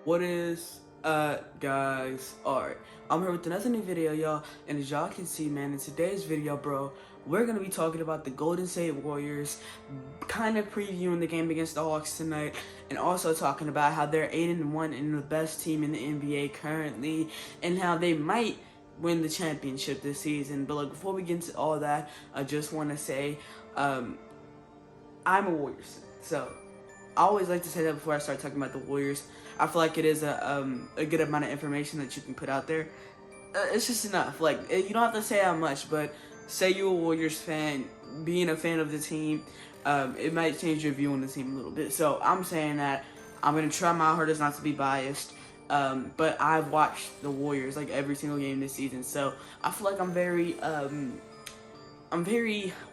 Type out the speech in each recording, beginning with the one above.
What is guys? Alright, I'm here with another new video, y'all, and as y'all can see, man, in today's video, bro, we're gonna be talking about the Golden State Warriors, kind of previewing the game against the Hawks tonight, and also talking about how they're 8-1 and the best team in the NBA currently, and how they might win the championship this season. But like, before we get into all that, I just want to say, I'm a Warriors fan, so I always like to say that before I start talking about the Warriors. I feel like it is a good amount of information that you can put out there. It's just enough. Like, you don't have to say how much, but say you're a Warriors fan, being a fan of the team, it might change your view on the team a little bit. So I'm saying that I'm gonna try my hardest not to be biased. But I've watched the Warriors like every single game this season, so I feel like I'm very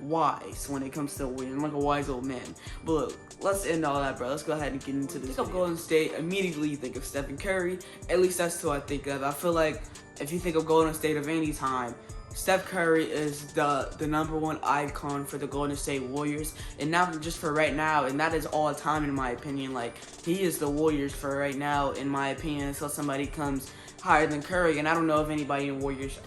wise when it comes to winning. I'm like a wise old man. But look, let's end all that, bro. Let's go ahead and get into this. Think of Golden State, immediately you think of Stephen Curry. At least that's who I think of. I feel like if you think of Golden State of any time, Steph Curry is the #1 icon for the Golden State Warriors, and not just for right now, and that is all time in my opinion. Like, he is the Warriors for right now, in my opinion, until somebody comes higher than Curry, and I don't know if anybody in Warriors,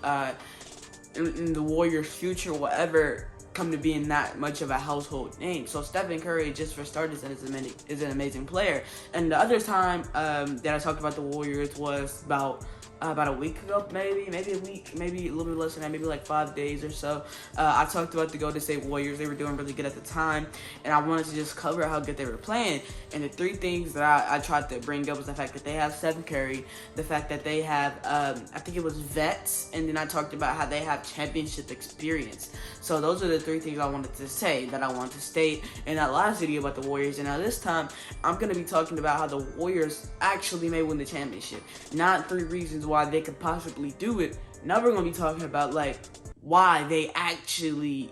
in the Warriors' future will ever come to being that much of a household name. So Stephen Curry, just for starters, is an amazing player. And the other time that I talked about the Warriors was about a week ago, maybe a week, maybe a little bit less than that, maybe like 5 days or so. I talked about the Golden State Warriors. They were doing really good at the time, and I wanted to just cover how good they were playing. And the three things that I tried to bring up was the fact that they have Stephen Curry, the fact that they have, I think it was vets, and then I talked about how they have championship experience. So those are the three things I wanted to say, that I wanted to state in that last video about the Warriors. And now this time, I'm going to be talking about how the Warriors actually may win the championship. Not three reasons why they could possibly do it. Now we're going to be talking about, like, why they actually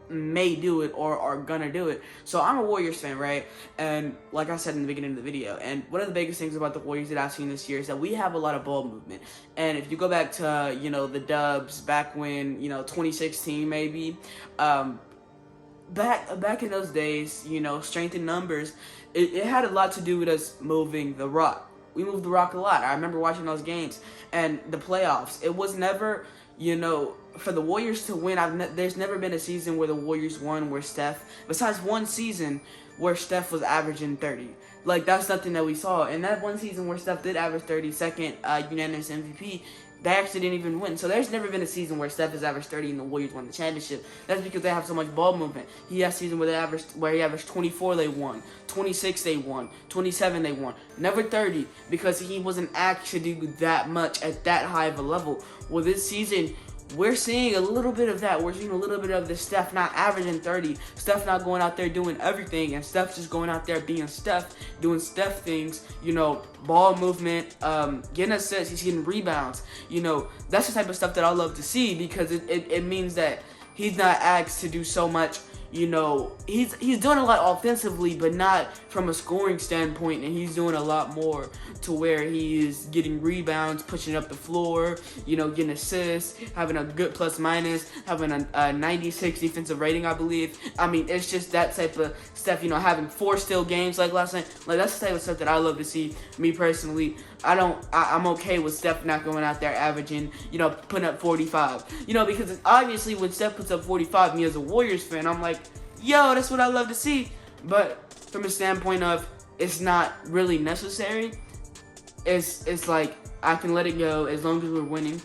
may do it or are gonna do it. So I'm a Warriors fan, right? And like I said in the beginning of the video, and one of the biggest things about the Warriors that I've seen this year is that we have a lot of ball movement. And if you go back to, the Dubs back when, 2016 maybe, back in those days, strength in numbers, it had a lot to do with us moving the rock. We moved the rock a lot. I remember watching those games and the playoffs. It was never, for the Warriors to win. There's never been a season where the Warriors won where Steph, besides one season where Steph was averaging 30. Like, that's nothing that we saw. And that one season where Steph did average 30, second unanimous MVP, they actually didn't even win. So there's never been a season where Steph has averaged 30 and the Warriors won the championship. That's because they have so much ball movement. He has a season where he averaged 24, they won. 26, they won. 27, they won. Never 30, because he wasn't actually that much at that high of a level. Well, this season, we're seeing a little bit of that. We're seeing a little bit of the Steph not averaging 30. Steph not going out there doing everything. And Steph just going out there being Steph, doing Steph things, ball movement, getting assists, he's getting rebounds. That's the type of stuff that I love to see, because it means that he's not asked to do so much. He's doing a lot offensively, but not from a scoring standpoint, and he's doing a lot more to where he is getting rebounds, pushing up the floor, getting assists, having a good plus minus, having a 96 defensive rating, I believe. I mean, it's just that type of stuff, having 4 steal games like last night. Like, that's the type of stuff that I love to see. Me personally, I'm okay with Steph not going out there averaging, putting up 45. Because obviously when Steph puts up 45, me as a Warriors fan, I'm like, yo, that's what I love to see. But from a standpoint of, it's not really necessary. It's like, I can let it go as long as we're winning.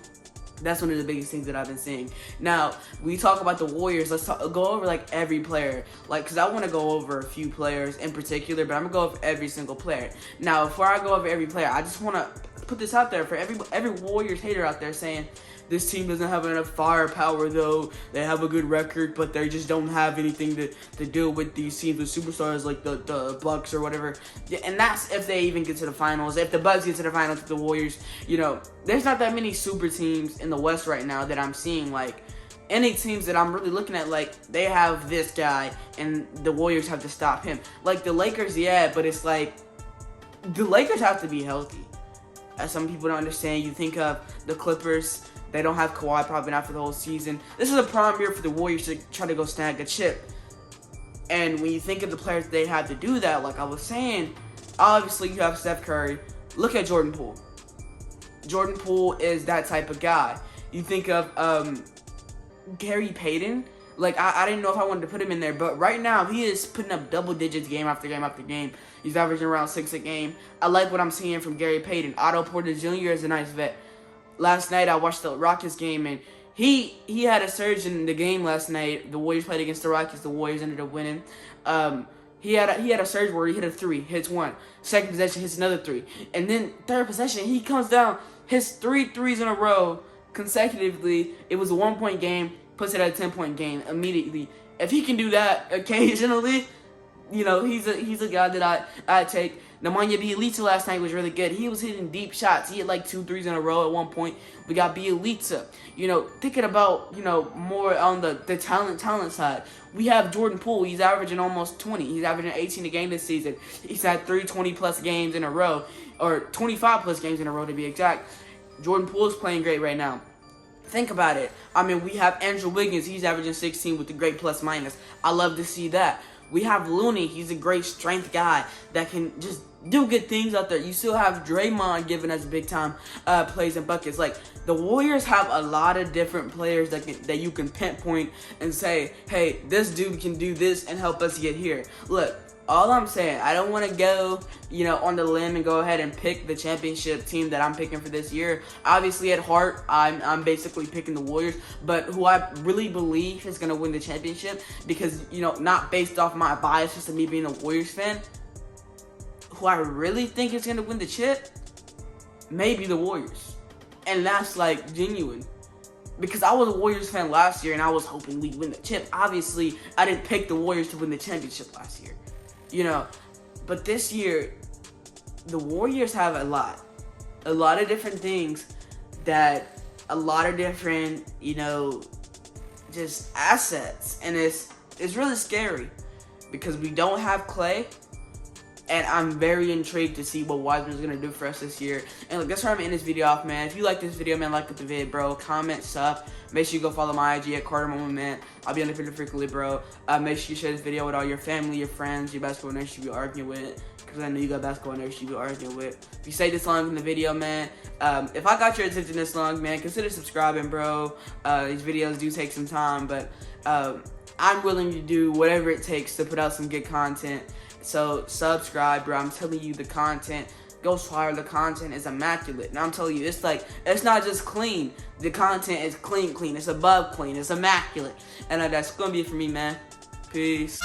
That's one of the biggest things that I've been seeing. Now, we talk about the Warriors. Let's go over, like, every player. Like, because I want to go over a few players in particular, but I'm going to go over every single player. Now, before I go over every player, I just want to put this out there for every Warriors hater out there saying, this team doesn't have enough firepower, though. They have a good record, but they just don't have anything to deal with these teams with superstars like the Bucks or whatever. And that's if they even get to the finals. If the Bucks get to the finals with the Warriors, there's not that many super teams in the West right now that I'm seeing. Like, any teams that I'm really looking at, like, they have this guy and the Warriors have to stop him. Like, the Lakers, yeah, but it's like, the Lakers have to be healthy. As some people don't understand, you think of the Clippers. They don't have Kawhi, probably not for the whole season. This is a prime year for the Warriors to try to go snag a chip. And when you think of the players they had to do that, like I was saying, obviously you have Steph Curry, look at Jordan Poole. Jordan Poole is that type of guy. You think of Gary Payton. Like, I didn't know if I wanted to put him in there, but right now he is putting up double digits game after game after game. He's averaging around 6 a game. I like what I'm seeing from Gary Payton. Otto Porter Jr. is a nice vet. Last night I watched the Rockets game, and he had a surge in the game last night. The Warriors played against the Rockets. The Warriors ended up winning. He had a surge where he hit a 3, hits 1. Second possession, hits another 3. And then third possession, he comes down, hits 3 threes in a row consecutively. It was a 1-point game, puts it at a 10-point game immediately. If he can do that occasionally, you know, he's a guy that I take. Nemanja Bjelica last night was really good. He was hitting deep shots. He had like 2 threes in a row at one point. We got Bjelica. You know, thinking about, you know, more on the talent side. We have Jordan Poole. He's averaging almost 20. He's averaging 18 a game this season. He's had 3 20-plus games in a row, or 25-plus games in a row to be exact. Jordan Poole is playing great right now. Think about it. I mean, we have Andrew Wiggins. He's averaging 16 with a great plus-minus. I love to see that. We have Looney. He's a great strength guy that can just do good things out there. You still have Draymond giving us big-time plays and buckets. Like, the Warriors have a lot of different players that you can pinpoint and say, hey, this dude can do this and help us get here. Look, all I'm saying, I don't want to go, you know, on the limb and go ahead and pick the championship team that I'm picking for this year. Obviously, at heart, I'm basically picking the Warriors, but who I really believe is going to win the championship, because, you know, not based off my bias, just of me being a Warriors fan, who I really think is going to win the chip, maybe the Warriors. And that's, like, genuine. Because I was a Warriors fan last year, and I was hoping we'd win the chip. Obviously, I didn't pick the Warriors to win the championship last year. You know, but this year, the Warriors have a lot of different things, that a lot of different, you know, just assets, and it's really scary because we don't have Klay, and I'm very intrigued to see what Wiseman's gonna do for us this year. And look, that's where I'm gonna end this video off, man. If you like this video, man, like the vid, bro. Comment, sub. Make sure you go follow my IG at Carter Moment, man. I'll be on the video frequently, bro. Make sure you share this video with all your family, your friends, your basketball nerds you be arguing with, because I know you got basketball nerds you be arguing with. If you stay this long in the video, man, if I got your attention this long, man, consider subscribing, bro. These videos do take some time, but I'm willing to do whatever it takes to put out some good content. So subscribe, bro. I'm telling you, the content goes fire. The content is immaculate. And I'm telling you, it's like, it's not just clean. The content is clean. It's above clean. It's immaculate. And that's gonna be it for me, man. Peace.